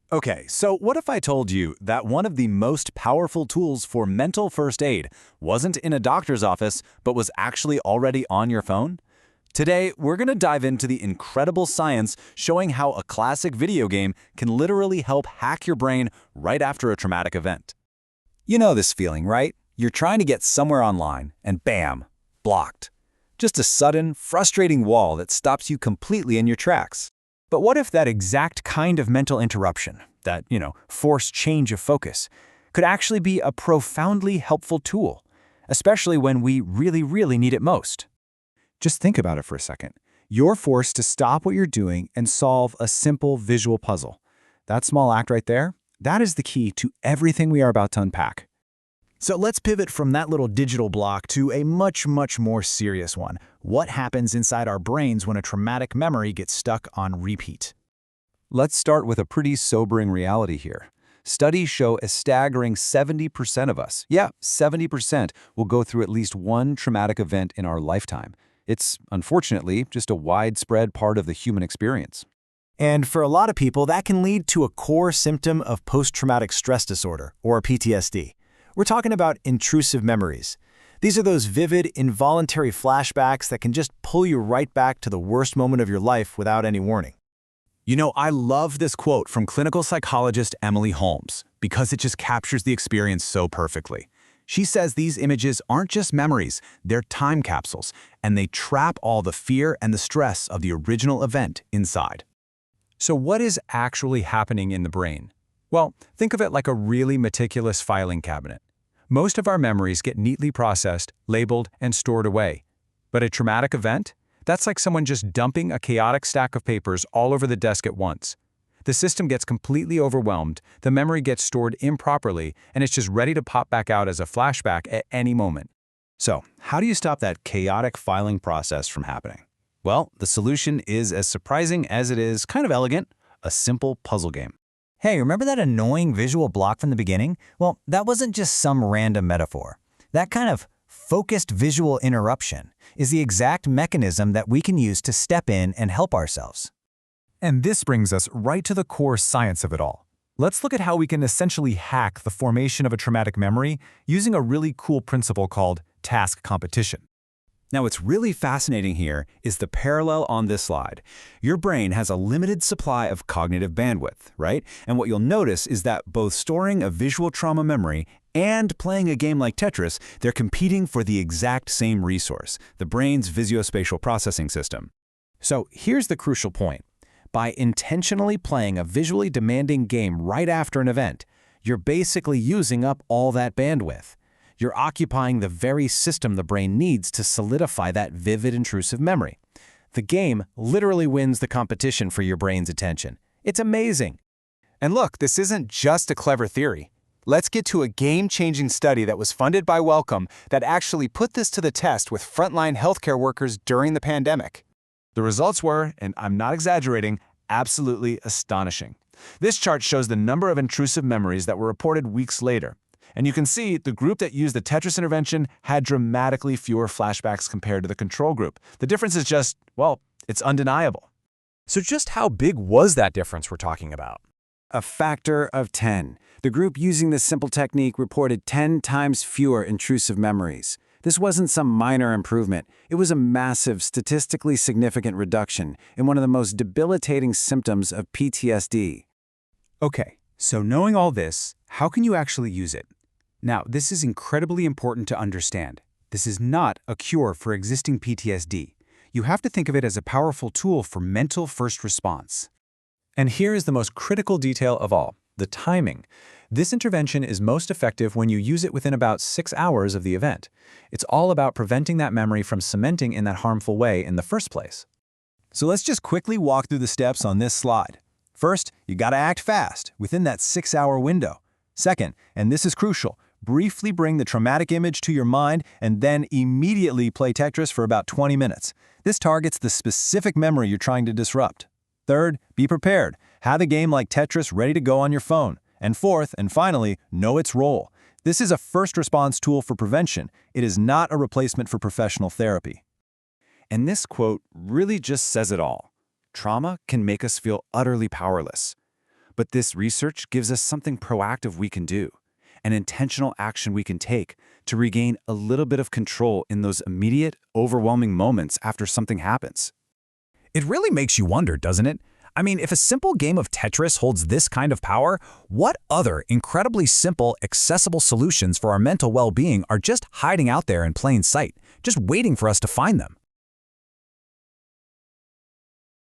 Okay, so what if I told you that one of the most powerful tools for mental first aid wasn't in a doctor's office, but was actually already on your phone? Today, we're going to dive into the incredible science showing how a classic video game can literally help hack your brain right after a traumatic event. You know this feeling, right? You're trying to get somewhere online, and bam, blocked. Just a sudden, frustrating wall that stops you completely in your tracks. But what if that exact kind of mental interruption, that, forced change of focus, could actually be a profoundly helpful tool, especially when we really need it most? Just think about it for a second. You're forced to stop what you're doing and solve a simple visual puzzle. That small act right there, that is the key to everything we are about to unpack. So let's pivot from that little digital block to a much more serious one. What happens inside our brains when a traumatic memory gets stuck on repeat? Let's start with a pretty sobering reality here. Studies show a staggering 70% of us, 70%, will go through at least one traumatic event in our lifetime. It's, unfortunately, just a widespread part of the human experience. And for a lot of people, that can lead to a core symptom of post-traumatic stress disorder, or PTSD. We're talking about intrusive memories. These are those vivid, involuntary flashbacks that can just pull you right back to the worst moment of your life without any warning. I love this quote from clinical psychologist Emily Holmes because it just captures the experience so perfectly. She says these images aren't just memories, they're time capsules, and they trap all the fear and the stress of the original event inside. So what is actually happening in the brain? Well, think of it like a really meticulous filing cabinet. Most of our memories get neatly processed, labeled, and stored away. But a traumatic event? That's like someone just dumping a chaotic stack of papers all over the desk at once. The system gets completely overwhelmed, the memory gets stored improperly, and it's just ready to pop back out as a flashback at any moment. So, how do you stop that chaotic filing process from happening? Well, the solution is as surprising as it is kind of elegant: a simple puzzle game. Hey, remember that annoying visual block from the beginning? Well, that wasn't just some random metaphor. That kind of focused visual interruption is the exact mechanism that we can use to step in and help ourselves. And this brings us right to the core science of it all. Let's look at how we can essentially hack the formation of a traumatic memory using a really cool principle called task competition. Now, what's really fascinating here is the parallel on this slide. Your brain has a limited supply of cognitive bandwidth, right? And what you'll notice is that both storing a visual trauma memory and playing a game like Tetris, they're competing for the exact same resource, the brain's visuospatial processing system. So here's the crucial point. By intentionally playing a visually demanding game right after an event, you're basically using up all that bandwidth. You're occupying the very system the brain needs to solidify that vivid, intrusive memory. The game literally wins the competition for your brain's attention. It's amazing. And look, this isn't just a clever theory. Let's get to a game-changing study that was funded by Wellcome that actually put this to the test with frontline healthcare workers during the pandemic. The results were, and I'm not exaggerating, absolutely astonishing. This chart shows the number of intrusive memories that were reported weeks later. And you can see the group that used the Tetris intervention had dramatically fewer flashbacks compared to the control group. The difference is just, well, it's undeniable. So just how big was that difference we're talking about? A factor of 10. The group using this simple technique reported 10 times fewer intrusive memories. This wasn't some minor improvement. It was a massive, statistically significant reduction in one of the most debilitating symptoms of PTSD. Okay, so knowing all this, how can you actually use it? Now, this is incredibly important to understand. This is not a cure for existing PTSD. You have to think of it as a powerful tool for mental first response. And here is the most critical detail of all, the timing. This intervention is most effective when you use it within about 6 hours of the event. It's all about preventing that memory from cementing in that harmful way in the first place. So let's just quickly walk through the steps on this slide. First, you gotta act fast, within that 6-hour window. Second, and this is crucial, briefly bring the traumatic image to your mind and then immediately play Tetris for about 20 minutes. This targets the specific memory you're trying to disrupt. Third, be prepared. Have a game like Tetris ready to go on your phone. And fourth, and finally, know its role. This is a first response tool for prevention. It is not a replacement for professional therapy. And this quote really just says it all. Trauma can make us feel utterly powerless. But this research gives us something proactive we can do, an intentional action we can take to regain a little bit of control in those immediate, overwhelming moments after something happens. It really makes you wonder, doesn't it? I mean, if a simple game of Tetris holds this kind of power, what other incredibly simple, accessible solutions for our mental well-being are just hiding out there in plain sight, just waiting for us to find them?